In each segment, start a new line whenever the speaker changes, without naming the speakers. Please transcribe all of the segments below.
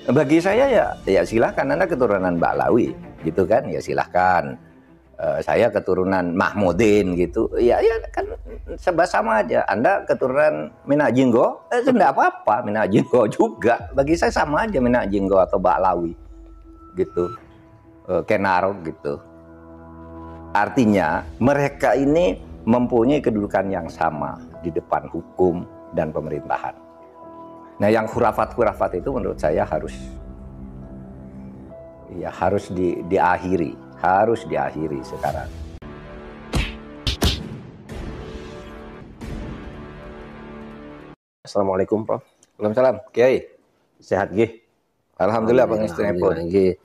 Bagi saya ya silahkan, Anda keturunan Ba'lawi gitu kan, ya silahkan. Saya keturunan Mahmudin gitu, ya kan serba sama aja. Anda keturunan Minak Jinggo, enggak apa-apa, Minak Jinggo juga. Bagi saya sama aja Minak Jinggo atau Ba'lawi gitu, Kenaro gitu. Artinya mereka ini mempunyai kedudukan yang sama di depan hukum dan pemerintahan. Nah, yang khurafat-khurafat itu menurut saya harus diakhiri sekarang.
Assalamualaikum, Prof.
Waalaikumsalam, Kiai.
Sehat, Gih?
Alhamdulillah, Alhamdulillah,
Gih.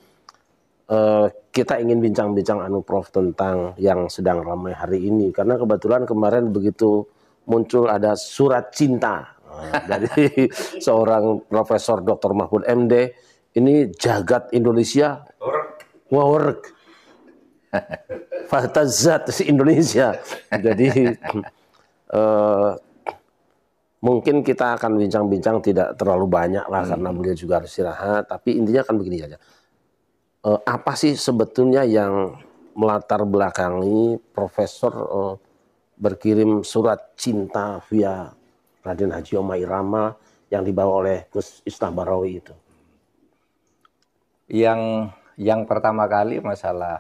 Kita ingin bincang-bincang Prof tentang yang sedang ramai hari ini, karena kebetulan kemarin begitu muncul ada surat cinta dari seorang Profesor Dr. Mahfud MD. Ini jagat Indonesia wawerek Fatazat Indonesia. Jadi mungkin kita akan bincang-bincang tidak terlalu banyak lah karena beliau juga harus istirahat. Tapi intinya kan begini aja. Apa sih sebetulnya yang melatar belakangi Profesor berkirim surat cinta via Raden Haji Omah Irama yang dibawa oleh Gus Miftah Bahrawi itu?
Yang pertama kali masalah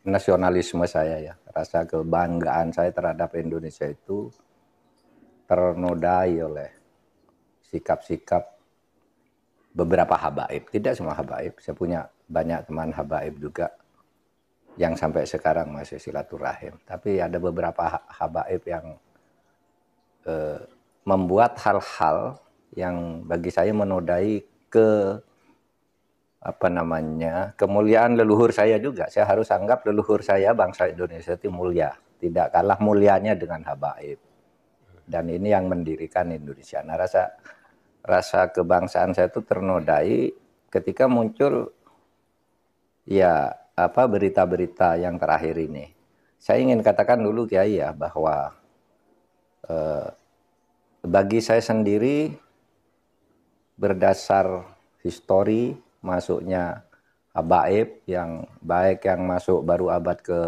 nasionalisme saya ya, rasa kebanggaan saya terhadap Indonesia itu ternodai oleh sikap-sikap beberapa habaib. Tidak semua habaib, saya punya banyak teman habaib juga yang sampai sekarang masih silaturahim. Tapi ada beberapa habaib yang membuat hal-hal yang bagi saya menodai kemuliaan leluhur saya juga. Saya harus anggap leluhur saya, bangsa Indonesia itu mulia, tidak kalah mulianya dengan habaib. Dan ini yang mendirikan Indonesia. Nah, rasa kebangsaan saya itu ternodai ketika muncul berita-berita yang terakhir ini. Saya ingin katakan dulu, Kiai, ya, bahwa bagi saya sendiri berdasar histori masuknya habaib yang baik yang masuk baru abad ke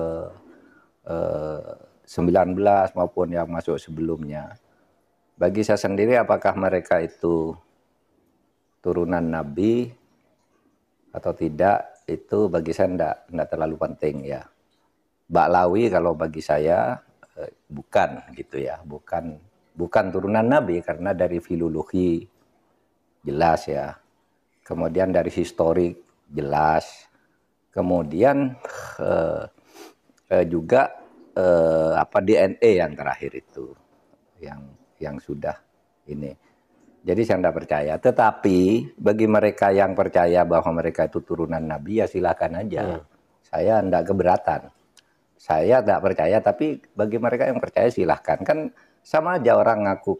19 maupun yang masuk sebelumnya. Bagi saya sendiri apakah mereka itu turunan Nabi atau tidak, itu bagi saya enggak terlalu penting ya. Ba'lawi kalau bagi saya bukan gitu ya, bukan turunan Nabi karena dari filologi jelas ya. Kemudian dari historik jelas, kemudian juga DNA yang terakhir itu yang sudah ini. Jadi saya tidak percaya. Tetapi bagi mereka yang percaya bahwa mereka itu turunan Nabi, ya silakan aja. Saya tidak keberatan. Saya tidak percaya, tapi bagi mereka yang percaya silahkan. Kan sama aja orang ngaku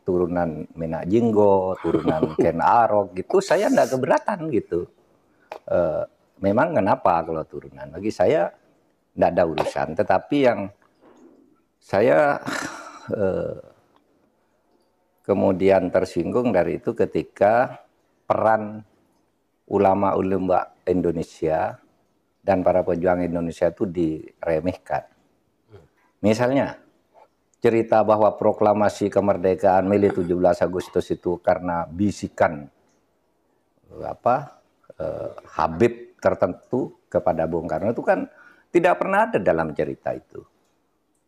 turunan Minak Jinggo, turunan Ken Arok gitu, saya enggak keberatan gitu. Memang kenapa kalau turunan? Bagi saya enggak ada urusan. Tetapi yang saya kemudian tersinggung dari itu ketika peran ulama-ulama Indonesia dan para pejuang Indonesia itu diremehkan. Misalnya cerita bahwa proklamasi kemerdekaan Mei 17 Agustus itu karena bisikan Habib tertentu kepada Bung Karno, itu kan tidak pernah ada dalam cerita itu.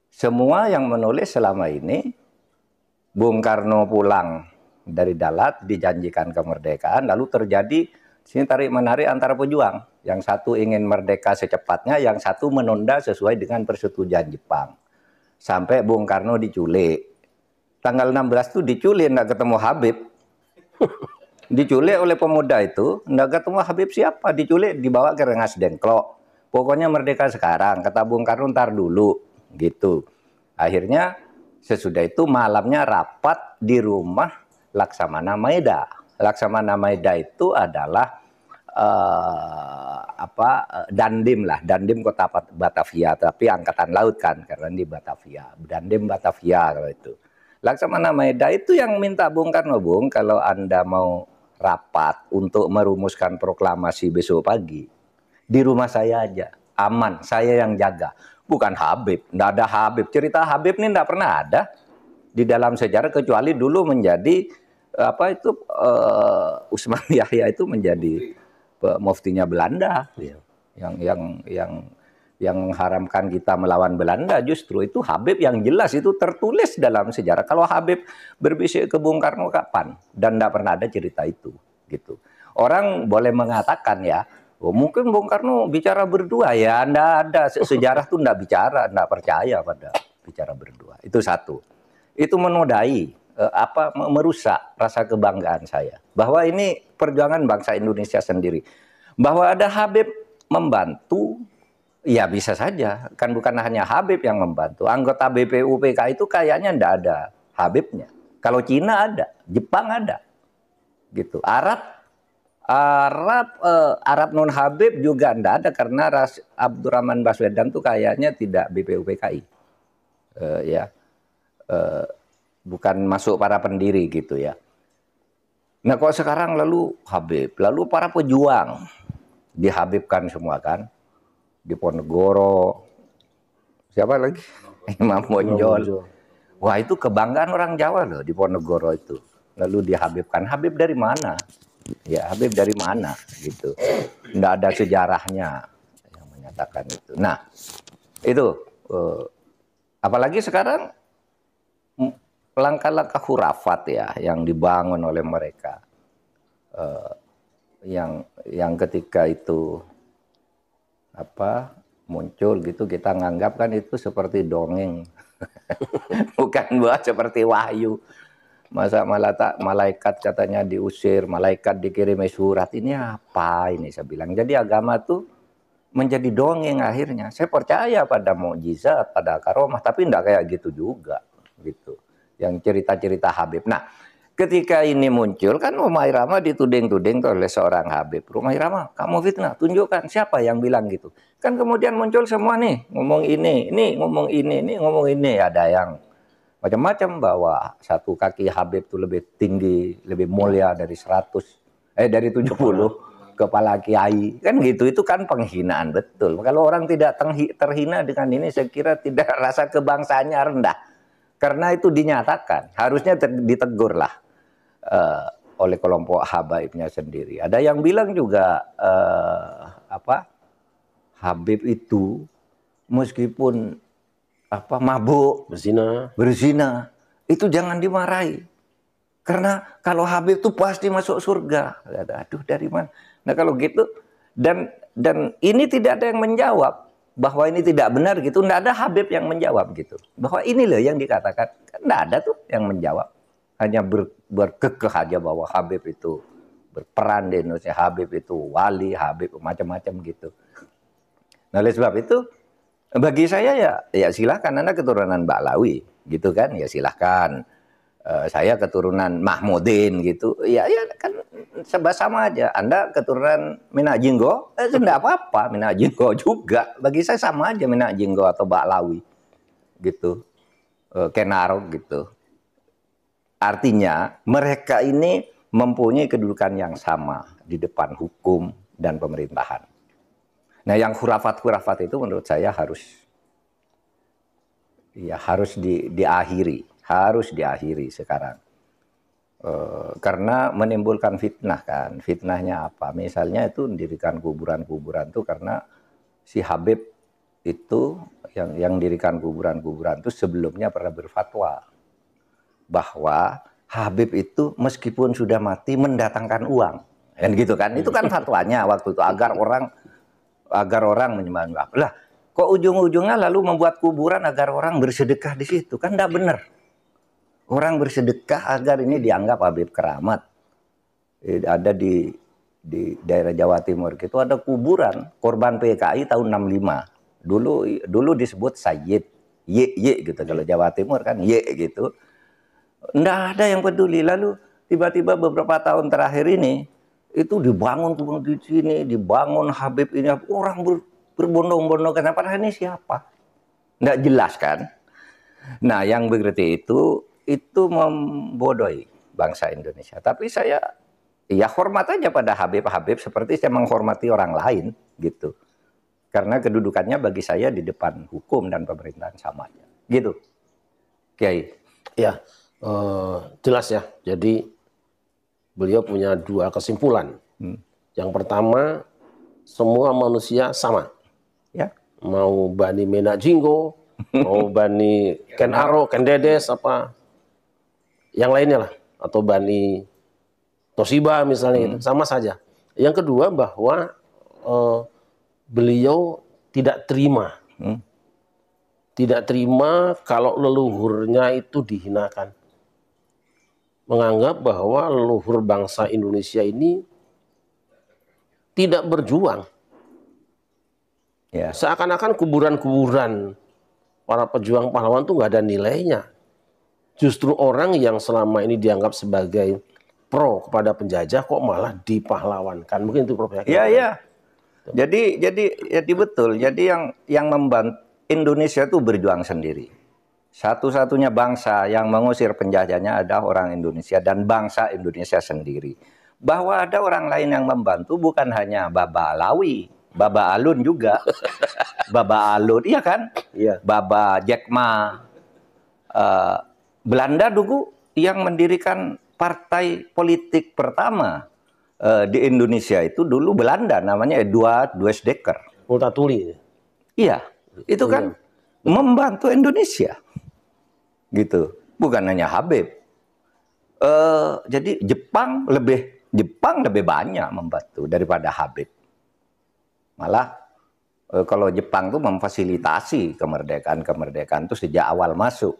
Semua yang menulis selama ini, Bung Karno pulang dari Dalat dijanjikan kemerdekaan, lalu terjadi sini tarik-menarik antara pejuang. Yang satu ingin merdeka secepatnya, yang satu menunda sesuai dengan persetujuan Jepang. Sampai Bung Karno diculik. Tanggal 16 itu diculik, enggak ketemu Habib. Diculik oleh pemuda itu, enggak ketemu Habib siapa. Diculik, dibawa ke Rengas Dengklok. Pokoknya merdeka sekarang, kata Bung Karno ntar dulu. Gitu. Akhirnya sesudah itu malamnya rapat di rumah Laksamana Maeda. Laksamana Maeda itu adalah Dandim lah, Dandim kota Batavia, tapi angkatan laut kan karena di Batavia, Dandim Batavia kalau itu. Laksamana Maeda itu yang minta Bung Karno, Bung, kalau Anda mau rapat untuk merumuskan proklamasi besok pagi, di rumah saya aja, aman, saya yang jaga. Bukan Habib, nggak ada Habib. Cerita Habib ini nggak pernah ada di dalam sejarah, kecuali dulu menjadi apa itu Usman Yahya itu menjadi muftinya Belanda, yang mengharamkan kita melawan Belanda. Justru itu Habib yang jelas itu tertulis dalam sejarah. Kalau Habib berbisik ke Bung Karno kapan? Dan tidak pernah ada cerita itu, gitu. Orang boleh mengatakan ya, oh, mungkin Bung Karno bicara berdua, ya tidak ada, sejarah itu tidak bicara, tidak percaya pada bicara berdua. Itu satu. Itu menodai merusak rasa kebanggaan saya bahwa ini perjuangan bangsa Indonesia sendiri. Bahwa ada Habib membantu, ya bisa saja, kan bukan hanya Habib yang membantu. Anggota BPUPK itu kayaknya tidak ada Habibnya. Kalau Cina ada, Jepang ada, gitu. Arab non Habib juga tidak ada karena Abdurrahman Baswedan tuh kayaknya tidak BPUPKI, bukan masuk para pendiri gitu ya. Nah kok sekarang lalu Habib, lalu para pejuang dihabibkan semua kan, Diponegoro, siapa lagi? Imam Bonjol. Wah itu kebanggaan orang Jawa loh, Diponegoro itu. Lalu dihabibkan. Habib dari mana? Ya Habib dari mana gitu. Nggak ada sejarahnya yang menyatakan itu. Nah itu apalagi sekarang langkah-langkah khurafat ya yang dibangun oleh mereka, yang ketika itu muncul gitu kita nganggap kan itu seperti dongeng, bukan buat seperti wahyu. Masa malaikat katanya diusir, malaikat dikirimi surat, ini apa ini saya bilang. Jadi agama tuh menjadi dongeng akhirnya. Saya percaya pada mukjizat, pada karomah, tapi enggak kayak gitu juga gitu. Yang cerita-cerita Habib. Nah, ketika ini muncul kan Rumah Irama dituding-tuding oleh seorang Habib. Rumah Irama, kamu fitnah, tunjukkan siapa yang bilang gitu. Kan kemudian muncul semua nih, ngomong ini ngomong ini ngomong ini. Ada yang macam-macam bahwa satu kaki Habib itu lebih tinggi, lebih mulia dari 70 kepala kiai. Kan gitu, itu kan penghinaan betul. Kalau orang tidak terhina dengan ini, saya kira tidak rasa kebangsaannya rendah. Karena itu dinyatakan, harusnya ditegurlah oleh kelompok habaibnya sendiri. Ada yang bilang juga Habib itu meskipun mabuk, berzina, itu jangan dimarahi. Karena kalau Habib itu pasti masuk surga. Aduh dari mana? Nah kalau gitu, dan ini tidak ada yang menjawab bahwa ini tidak benar gitu, tidak ada Habib yang menjawab gitu. Bahwa ini loh yang dikatakan, tidak ada tuh yang menjawab. Hanya berkekeh aja bahwa Habib itu berperan di Indonesia, Habib itu wali, Habib macam-macam gitu. Nah oleh sebab itu, bagi saya ya silahkan, Anda keturunan Ba'lawi gitu kan, ya silahkan. Saya keturunan Mahmudin gitu, ya kan sama aja. Anda keturunan Minak Jinggo, tidak apa-apa, Minak Jinggo juga. Bagi saya sama aja Minak Jinggo atau Ba'lawi gitu, Kenaro gitu. Artinya mereka ini mempunyai kedudukan yang sama di depan hukum dan pemerintahan. Nah yang khurafat-khurafat itu menurut saya harus diakhiri. Harus diakhiri sekarang, karena menimbulkan fitnah kan. Fitnahnya apa? Misalnya itu mendirikan kuburan-kuburan itu karena si Habib itu yang dirikan kuburan-kuburan itu sebelumnya pernah berfatwa bahwa Habib itu meskipun sudah mati mendatangkan uang, kan gitu kan? Itu kan fatwanya waktu itu agar orang menyembah. Lah, kok ujung-ujungnya lalu membuat kuburan agar orang bersedekah di situ? Kan tidak benar. Orang bersedekah agar ini dianggap Habib keramat. Ada di daerah Jawa Timur itu ada kuburan korban PKI tahun 65. Dulu disebut Sayyid Y gitu, kalau Jawa Timur kan Y gitu. Nggak ada yang peduli. Lalu tiba-tiba beberapa tahun terakhir ini itu dibangun di sini, dibangun Habib ini, orang berbondong-bondong. Kenapa ini siapa? Nggak jelas kan? Nah, yang begitu itu membodohi bangsa Indonesia. Tapi saya ya hormat aja pada Habib seperti saya menghormati orang lain gitu. Karena kedudukannya bagi saya di depan hukum dan pemerintahan sama aja. Gitu. Kiai.
Ya, jelas ya. Jadi beliau punya dua kesimpulan. Yang pertama, semua manusia sama.
Ya.
Mau Bani Menak Jinggo, mau Bani Ken Aro, Ken Dedes, apa yang lainnya lah, atau Bani Toshiba misalnya, gitu. Sama saja. Yang kedua bahwa beliau tidak terima, tidak terima kalau leluhurnya itu dihinakan, menganggap bahwa leluhur bangsa Indonesia ini tidak berjuang.
Ya.
Seakan-akan kuburan-kuburan para pejuang pahlawan itu nggak ada nilainya. Justru orang yang selama ini dianggap sebagai pro kepada penjajah kok malah dipahlawankan. Mungkin itu Prof.
Iya, iya. Jadi betul. Jadi yang membantu Indonesia itu berjuang sendiri. Satu-satunya bangsa yang mengusir penjajahnya adalah orang Indonesia dan bangsa Indonesia sendiri. Bahwa ada orang lain yang membantu bukan hanya Baba Alawi, Baba Alun juga. Baba Alun, iya kan?
Iya.
Baba Jack Ma. Belanda dulu yang mendirikan partai politik pertama di Indonesia itu dulu Belanda, namanya Eduard Weesdekker.
Multatuli.
Iya, itu kan membantu Indonesia, gitu. Bukan hanya Habib. Jadi Jepang lebih banyak membantu daripada Habib. Malah kalau Jepang tuh memfasilitasi kemerdekaan itu sejak awal masuk.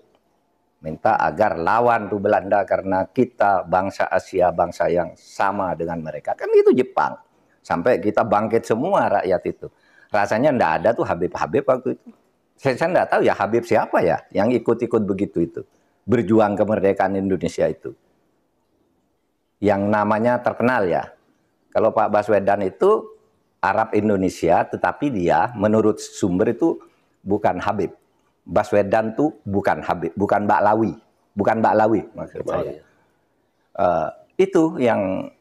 Minta agar lawan tuh Belanda karena kita bangsa Asia, bangsa yang sama dengan mereka. Kan itu Jepang. Sampai kita bangkit semua rakyat itu. Rasanya enggak ada tuh Habib-Habib waktu itu. Saya enggak tahu ya Habib siapa ya yang ikut-ikut begitu itu. Berjuang kemerdekaan Indonesia itu. Yang namanya terkenal ya. Kalau Pak Baswedan itu Arab Indonesia, tetapi dia menurut sumber itu bukan Habib. Baswedan tuh bukan Habib, bukan Baklawi, maksud saya. Itu yang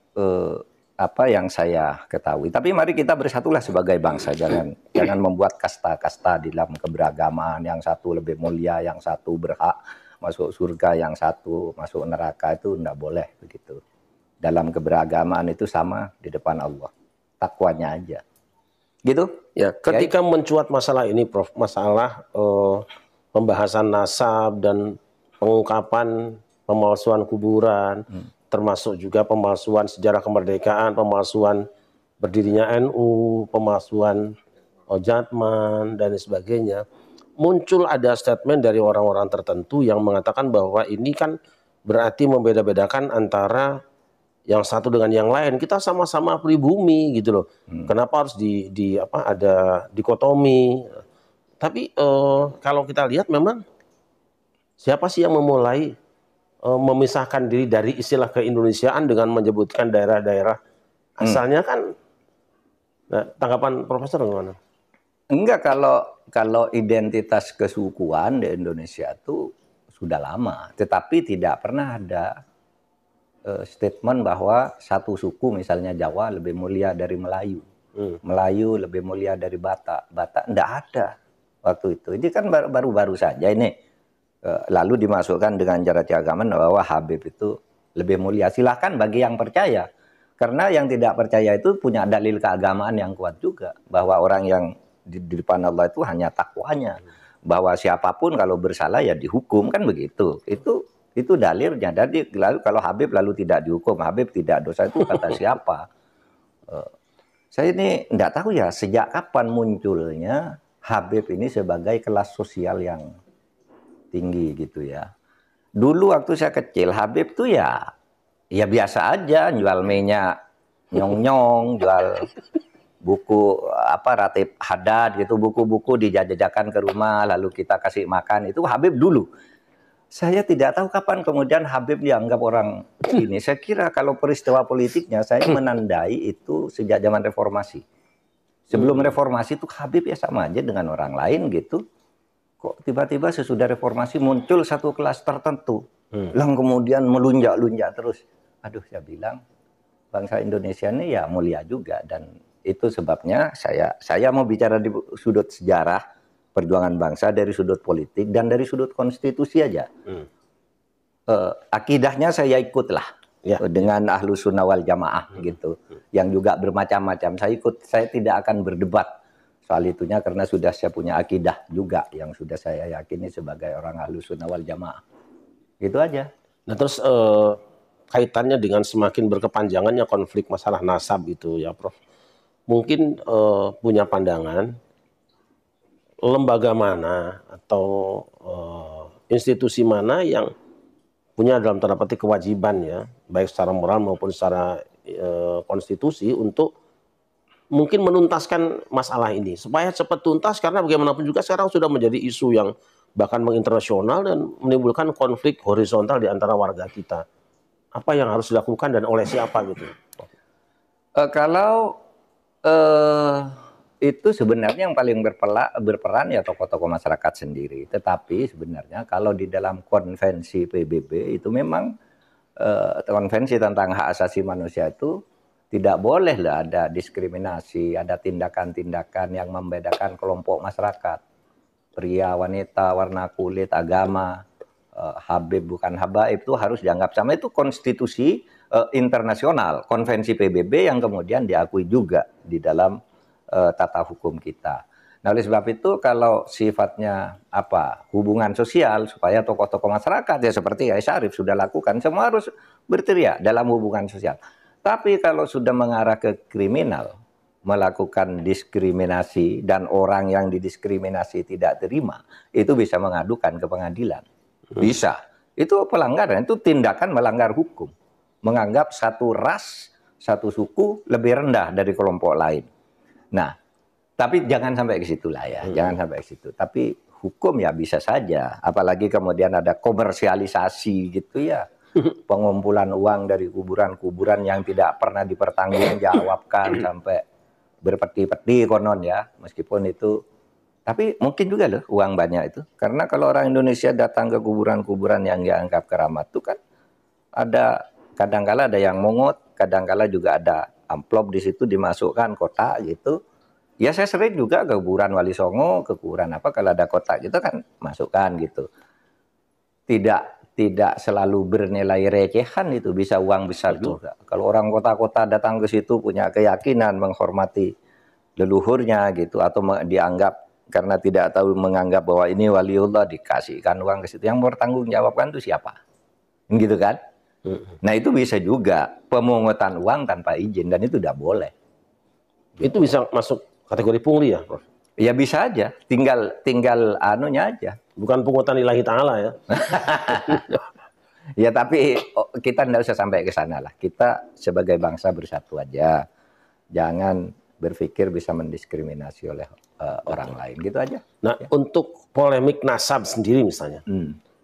yang saya ketahui. Tapi mari kita bersatulah sebagai bangsa, jangan membuat kasta-kasta di dalam keberagaman. Yang satu lebih mulia, yang satu berhak masuk surga, yang satu masuk neraka, itu enggak boleh begitu. Dalam keberagaman itu sama di depan Allah. Takwanya aja. Gitu?
Ya, ketika mencuat masalah ini, Prof, masalah pembahasan nasab dan pengungkapan pemalsuan kuburan, termasuk juga pemalsuan sejarah kemerdekaan, pemalsuan berdirinya NU, pemalsuan Jatman, dan sebagainya, muncul ada statement dari orang-orang tertentu yang mengatakan bahwa ini kan berarti membeda-bedakan antara yang satu dengan yang lain. Kita sama-sama pribumi gitu loh. Kenapa harus ada dikotomi? Tapi kalau kita lihat memang siapa sih yang memulai memisahkan diri dari istilah keindonesiaan dengan menyebutkan daerah-daerah asalnya kan? Nah, tanggapan Profesor gimana?
Enggak, kalau identitas kesukuan di Indonesia itu sudah lama, tetapi tidak pernah ada statement bahwa satu suku misalnya Jawa lebih mulia dari Melayu, Melayu lebih mulia dari Batak, enggak ada waktu itu. Ini kan baru-baru saja ini lalu dimasukkan dengan cara keagamaan bahwa Habib itu lebih mulia. Silahkan bagi yang percaya, karena yang tidak percaya itu punya dalil keagamaan yang kuat juga bahwa orang yang di depan Allah itu hanya takwanya, bahwa siapapun kalau bersalah ya dihukum, kan begitu. Itu dalilnya. Jadi lalu kalau Habib lalu tidak dihukum, Habib tidak dosa, itu kata siapa? Saya ini enggak tahu ya sejak kapan munculnya Habib ini sebagai kelas sosial yang tinggi gitu ya. Dulu waktu saya kecil Habib tuh ya biasa aja, jual minyak nyong-nyong, jual buku Ratib Hadad gitu, buku-buku dijajakan ke rumah lalu kita kasih makan, itu Habib dulu. Saya tidak tahu kapan kemudian Habib dianggap orang ini. Saya kira kalau peristiwa politiknya saya menandai itu sejak zaman reformasi. Sebelum reformasi itu Habib ya sama aja dengan orang lain gitu. Kok tiba-tiba sesudah reformasi muncul satu kelas tertentu. Yang kemudian melunjak-lunjak terus. Aduh, saya bilang bangsa Indonesia ini ya mulia juga, dan itu sebabnya saya mau bicara di sudut sejarah perjuangan bangsa, dari sudut politik dan dari sudut konstitusi aja. Akidahnya saya ikutlah dengan Ahlus Sunnah wal Jamaah gitu, yang juga bermacam-macam. Saya tidak akan berdebat soal itunya karena sudah saya punya akidah juga yang sudah saya yakini sebagai orang Ahlus Sunnah wal Jamaah. Gitu aja.
Nah terus kaitannya dengan semakin berkepanjangannya konflik masalah nasab itu ya Prof. Mungkin punya pandangan lembaga mana atau institusi mana yang punya dalam tanda petik kewajiban ya, baik secara moral maupun secara konstitusi untuk mungkin menuntaskan masalah ini supaya cepat tuntas, karena bagaimanapun juga sekarang sudah menjadi isu yang bahkan menginternasional dan menimbulkan konflik horizontal di antara warga kita. Apa yang harus dilakukan dan oleh siapa gitu?
Kalau itu sebenarnya yang paling berperan ya tokoh-tokoh masyarakat sendiri. Tetapi sebenarnya kalau di dalam konvensi PBB itu memang konvensi tentang hak asasi manusia itu tidak boleh lah ada diskriminasi, ada tindakan-tindakan yang membedakan kelompok masyarakat. Pria, wanita, warna kulit, agama, Habib bukan habaib itu harus dianggap sama. Itu konstitusi internasional, konvensi PBB yang kemudian diakui juga di dalam tata hukum kita. Nah, oleh sebab itu kalau sifatnya hubungan sosial, supaya tokoh-tokoh masyarakat ya seperti Kiai Syarif sudah lakukan, semua harus berteriak dalam hubungan sosial. Tapi kalau sudah mengarah ke kriminal, melakukan diskriminasi dan orang yang didiskriminasi tidak terima, itu bisa mengadukan ke pengadilan. Bisa. Itu pelanggaran, itu tindakan melanggar hukum. Menganggap satu ras, satu suku lebih rendah dari kelompok lain. Nah, tapi jangan sampai ke situ lah ya, jangan sampai ke situ. Tapi hukum ya bisa saja, apalagi kemudian ada komersialisasi gitu ya, pengumpulan uang dari kuburan-kuburan yang tidak pernah dipertanggungjawabkan sampai berpeti-peti konon ya, meskipun itu, tapi mungkin juga loh uang banyak itu, karena kalau orang Indonesia datang ke kuburan-kuburan yang dianggap keramat itu kan ada, kadangkala ada yang mungut, kadangkala juga ada amplop di situ dimasukkan kotak gitu. Ya saya sering juga ke kuburan Wali Songo, ke kuburan kalau ada kotak gitu kan masukkan gitu. Tidak selalu bernilai recehan, itu bisa uang besar juga. Kalau orang kota-kota datang ke situ punya keyakinan menghormati leluhurnya gitu, atau dianggap karena tidak tahu menganggap bahwa ini waliullah, dikasihkan uang ke situ. Yang bertanggung jawabkan itu siapa? Gitu kan? Nah itu bisa juga pemungutan uang tanpa izin, dan itu tidak boleh.
Itu bisa masuk kategori pungli ya, Prof?
Ya bisa aja, tinggal anunya aja.
Bukan pungutan lillahi ta'ala ya.
Ya tapi kita tidak usah sampai ke sana lah. Kita sebagai bangsa bersatu aja. Jangan berpikir bisa mendiskriminasi oleh orang lain, gitu aja.
Nah, untuk polemik nasab sendiri misalnya.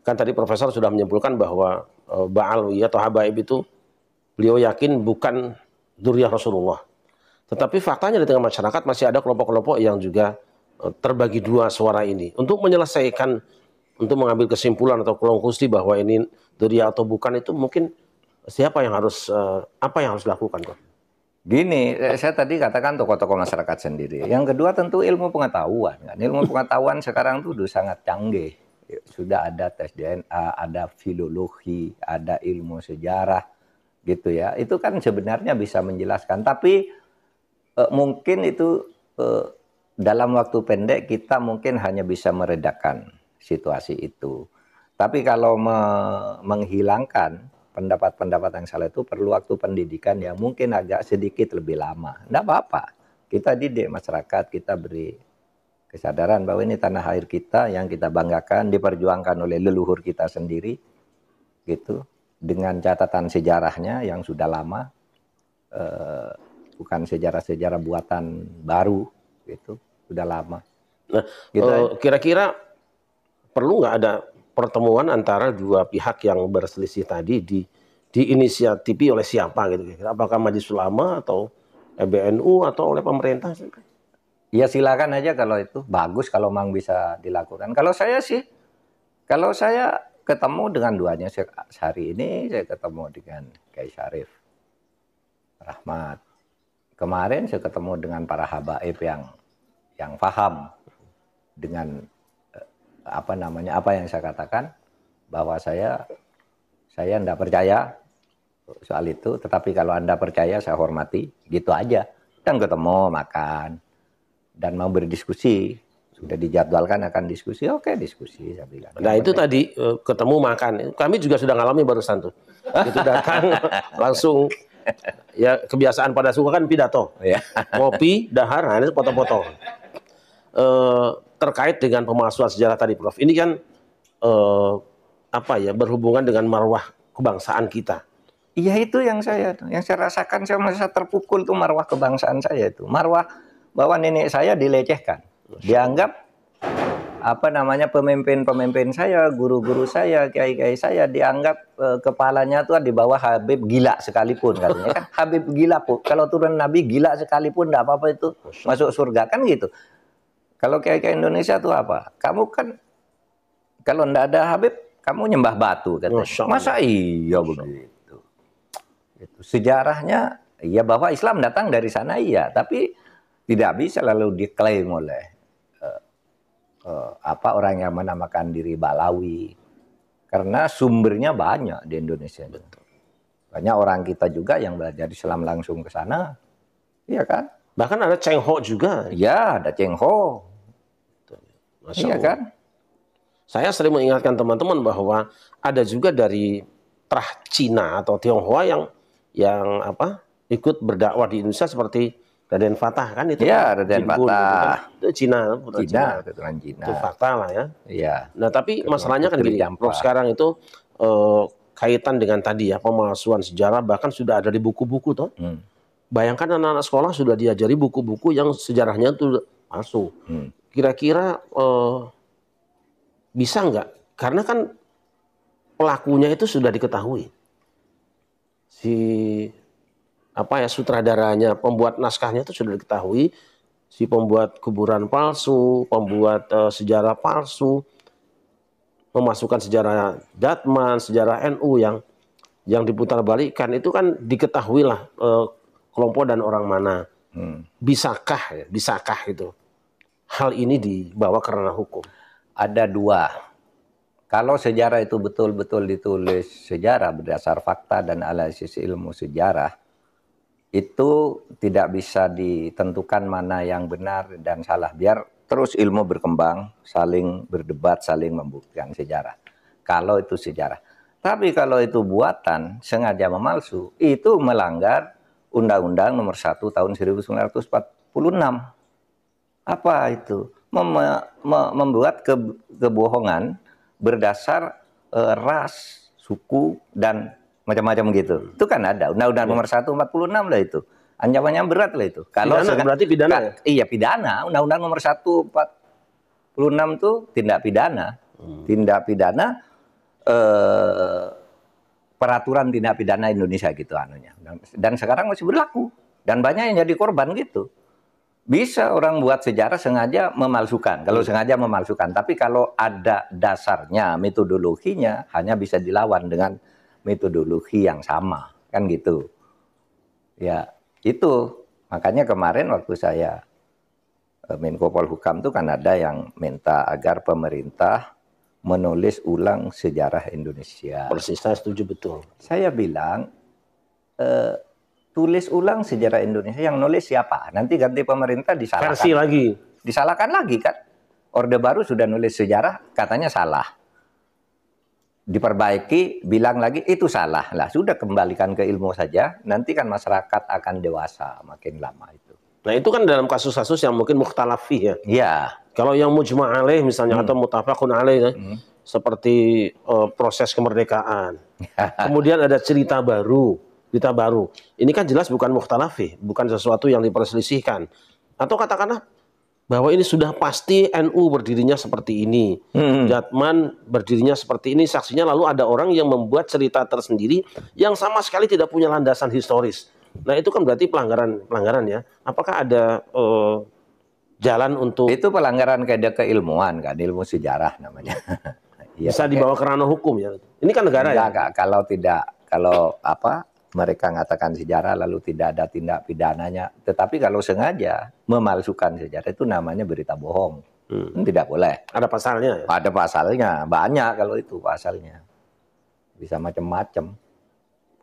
Kan tadi Profesor sudah menyimpulkan bahwa Ba'alwi atau Habaib itu beliau yakin bukan dzurriyyah Rasulullah. Tetapi faktanya di tengah masyarakat masih ada kelompok-kelompok yang juga terbagi dua suara ini. Untuk menyelesaikan, untuk mengambil kesimpulan atau konklusi bahwa ini dzurriyyah atau bukan, itu mungkin siapa yang harus, apa yang harus dilakukan, Prof?
Gini, saya tadi katakan tokoh-tokoh masyarakat sendiri. Yang kedua tentu ilmu pengetahuan. Kan? Ilmu pengetahuan sekarang itu sudah sangat canggih. Sudah ada tes DNA, ada filologi, ada ilmu sejarah, gitu ya. Itu kan sebenarnya bisa menjelaskan. Tapi mungkin itu dalam waktu pendek kita mungkin hanya bisa meredakan situasi itu. Tapi kalau menghilangkan pendapat-pendapat yang salah itu perlu waktu pendidikan yang mungkin agak sedikit lebih lama. Tidak apa-apa. Kita didik masyarakat, kita beri kesadaran bahwa ini tanah air kita yang kita banggakan, diperjuangkan oleh leluhur kita sendiri, gitu. Dengan catatan sejarahnya yang sudah lama, bukan sejarah-sejarah buatan baru, gitu. Sudah lama.
Nah,
gitu
kira-kira perlu nggak ada pertemuan antara dua pihak yang berselisih tadi diinisiatifi oleh siapa gitu? Apakah Majelis Ulama atau PBNU atau oleh pemerintah?
Ya silakan aja kalau itu bagus, kalau memang bisa dilakukan. Kalau saya ketemu dengan duanya hari ini, saya ketemu dengan Kiai Syarif. Rahmat. Kemarin saya ketemu dengan para habaib yang paham dengan apa yang saya katakan, bahwa saya tidak percaya soal itu, tetapi kalau Anda percaya saya hormati, gitu aja. Dan ketemu makan dan mau berdiskusi, sudah dijadwalkan akan diskusi, oke diskusi saya bilang.
Nah itu tadi ketemu makan, kami juga sudah ngalami barusan tuh, itu datang langsung, ya kebiasaan pada suku kan pidato, ngopi, dahar, nah itu foto-foto. Terkait dengan pemalsuan sejarah tadi, Prof. Ini kan berhubungan dengan marwah kebangsaan kita.
Iya itu yang saya rasakan, saya merasa terpukul tuh marwah kebangsaan saya itu. Marwah bahwa nenek saya dilecehkan. Dianggap pemimpin-pemimpin saya, guru-guru saya, kiai-kiai saya dianggap kepalanya tuh di bawah Habib gila sekalipun katanya kan. Habib gila, Bu. Kalau turun Nabi gila sekalipun enggak apa-apa itu masuk surga kan gitu. Kalau kiai-kiai Indonesia tuh apa? Kamu kan kalau enggak ada Habib, kamu nyembah batu katanya. Masa iya begitu? Itu sejarahnya ya bahwa Islam datang dari sana iya, tapi tidak bisa lalu diklaim oleh orang yang menamakan diri Balawi, karena sumbernya banyak di Indonesia. Betul. Banyak orang kita juga yang belajar Islam langsung ke sana, iya kan?
Bahkan ada Cheng Ho juga.
Ya, ada Cheng Ho. Iya kan?
Saya sering mengingatkan teman-teman bahwa ada juga dari Trah Cina atau Tionghoa yang ikut berdakwah di Indonesia seperti Raden Fatah kan itu.
Ya, Raden Fatah.
Itu Cina,
Cina.
Itu Fatah lah ya.
Iya.
Nah, tapi masalahnya kan gini, Prof, sekarang itu kaitan dengan tadi ya, pemalsuan sejarah bahkan sudah ada di buku-buku toh. Bayangkan anak-anak sekolah sudah diajari buku-buku yang sejarahnya itu palsu. Kira-kira bisa nggak? Karena kan pelakunya itu sudah diketahui. Sutradaranya, pembuat naskahnya itu sudah diketahui, si pembuat kuburan palsu, pembuat sejarah palsu, memasukkan sejarah Datman, sejarah NU yang diputarbalikkan itu kan diketahui lah kelompok dan orang mana. Bisakah itu hal ini dibawa ke ranah hukum?
Ada dua. Kalau sejarah itu betul-betul ditulis sejarah berdasar fakta dan analisis ilmu sejarah, itu tidak bisa ditentukan mana yang benar dan salah. Biar terus ilmu berkembang, saling berdebat, saling membuktikan sejarah. Kalau itu sejarah. Tapi kalau itu buatan, sengaja memalsu, itu melanggar Undang-Undang Nomor 1 Tahun 1946. Apa itu? Membuat kebohongan berdasar ras, suku, dan macam-macam gitu. Itu kan ada. Undang-Undang Nomor 1 46 lah itu. Ancamannya berat lah itu. Kalau
berarti pidana ya?
Iya, pidana. Undang-Undang Nomor 1 46 itu tindak pidana. Tindak pidana peraturan tindak pidana Indonesia gitu anunya. Dan sekarang masih berlaku. Dan banyak yang jadi korban gitu. Bisa orang buat sejarah sengaja memalsukan. Kalau sengaja memalsukan. Tapi kalau ada dasarnya, metodologinya, hanya bisa dilawan dengan metodologi yang sama. Kan gitu. Ya, itu. Makanya kemarin waktu saya Menko Polhukam itu kan ada yang minta agar pemerintah menulis ulang sejarah Indonesia.
Persis, saya setuju betul.
Saya bilang, tulis ulang sejarah Indonesia, yang nulis siapa? Nanti ganti pemerintah disalahkan.
Versi lagi.
Disalahkan lagi kan. Orde Baru sudah nulis sejarah, katanya salah. Diperbaiki, bilang lagi itu salah. Lah sudah, kembalikan ke ilmu saja, nanti kan masyarakat akan dewasa makin lama itu.
Nah itu kan dalam kasus-kasus yang mungkin mukhtalaf fih ya.
Iya.
Kalau yang mujma' alaih misalnya atau muttafaqun alaih ya, seperti proses kemerdekaan. Kemudian ada cerita baru. Ini kan jelas bukan mukhtalaf fih, bukan sesuatu yang diperselisihkan. Atau katakanlah bahwa ini sudah pasti NU berdirinya seperti ini, Datman berdirinya seperti ini, saksinya, lalu ada orang yang membuat cerita tersendiri yang sama sekali tidak punya landasan historis. Nah itu kan berarti pelanggaran ya. Apakah ada jalan untuk
itu pelanggaran keilmuan kan, ilmu sejarah namanya.
Bisa dibawa ke ranah hukum ya. Ini kan negara
ya. Kalau mereka mengatakan sejarah lalu tidak ada tindak pidananya. Tetapi kalau sengaja memalsukan sejarah itu namanya berita bohong. Tidak boleh.
Ada pasalnya ya?
Ada pasalnya, banyak kalau itu pasalnya. Bisa macam-macam.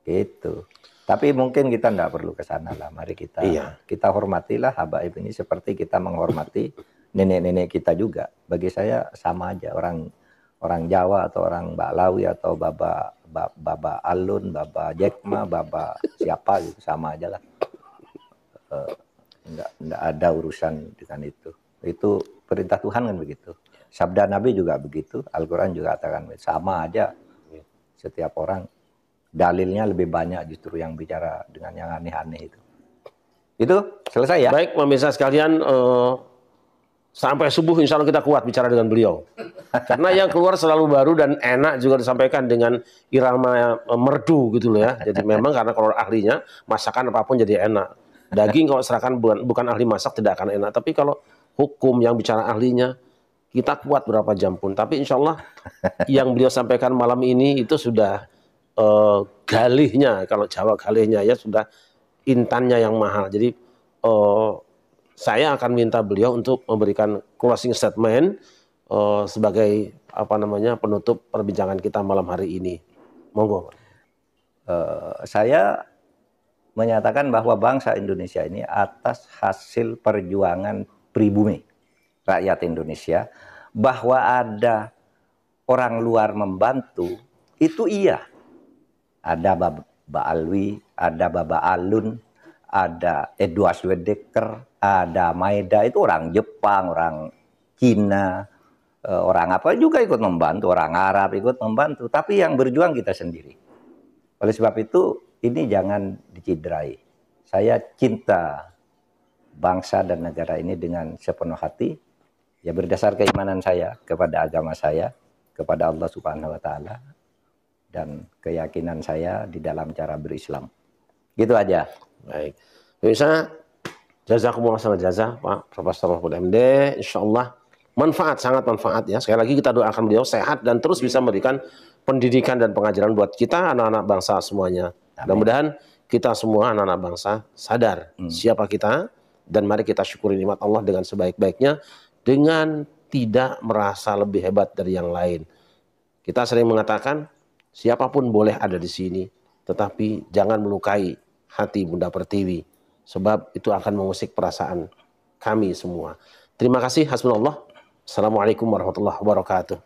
Gitu. Tapi mungkin kita tidak perlu ke sana lah. Mari kita hormatilah habaib ini seperti kita menghormati nenek-nenek kita juga. Bagi saya sama aja, orang Jawa atau orang Balawi atau Baba Alun, Baba Jekma, Baba siapa gitu, sama aja lah. Enggak ada urusan dengan itu. Itu perintah Tuhan kan begitu. Sabda Nabi juga begitu. Al-Quran juga katakan sama aja. Setiap orang dalilnya lebih banyak justru yang bicara dengan yang aneh-aneh itu. Itu selesai ya.
Baik, pemirsa sekalian, sampai subuh insya Allah kita kuat bicara dengan beliau. Karena yang keluar selalu baru dan enak juga disampaikan dengan irama merdu gitu loh ya. Jadi memang karena kalau ahlinya masakan apapun jadi enak. Daging kalau serahkan bukan ahli masak tidak akan enak. Tapi kalau hukum yang bicara ahlinya kita kuat berapa jam pun. Tapi insya Allah yang beliau sampaikan malam ini itu sudah galihnya, kalau Jawa galihnya ya sudah intannya yang mahal. Jadi saya akan minta beliau untuk memberikan closing statement sebagai penutup perbincangan kita malam hari ini. Monggo.
Saya menyatakan bahwa bangsa Indonesia ini atas hasil perjuangan pribumi rakyat Indonesia, bahwa ada orang luar membantu itu iya. Ada Baba Alwi, ada Baba Alun, ada Edward Swedeker, ada Maeda, itu orang Jepang, orang Cina, orang apa juga ikut membantu, orang Arab ikut membantu, tapi yang berjuang kita sendiri. Oleh sebab itu, ini jangan dicidrai. Saya cinta bangsa dan negara ini dengan sepenuh hati, ya berdasar keimanan saya kepada agama saya, kepada Allah Subhanahu wa Ta'ala, dan keyakinan saya di dalam cara berislam. Gitu aja.
Baik. Bisa jazakumullah khairan jazah Pak Profesor Mahfud MD. Insyaallah manfaat, sangat manfaat ya. Sekali lagi kita doakan beliau sehat dan terus bisa memberikan pendidikan dan pengajaran buat kita anak-anak bangsa semuanya. Mudah-mudahan kita semua anak-anak bangsa sadar siapa kita dan mari kita syukuri nikmat Allah dengan sebaik-baiknya dengan tidak merasa lebih hebat dari yang lain. Kita sering mengatakan siapapun boleh ada di sini, tetapi jangan melukai hati Bunda Pertiwi, sebab itu akan mengusik perasaan kami semua. Terima kasih, hasbunallah. Assalamualaikum warahmatullahi wabarakatuh.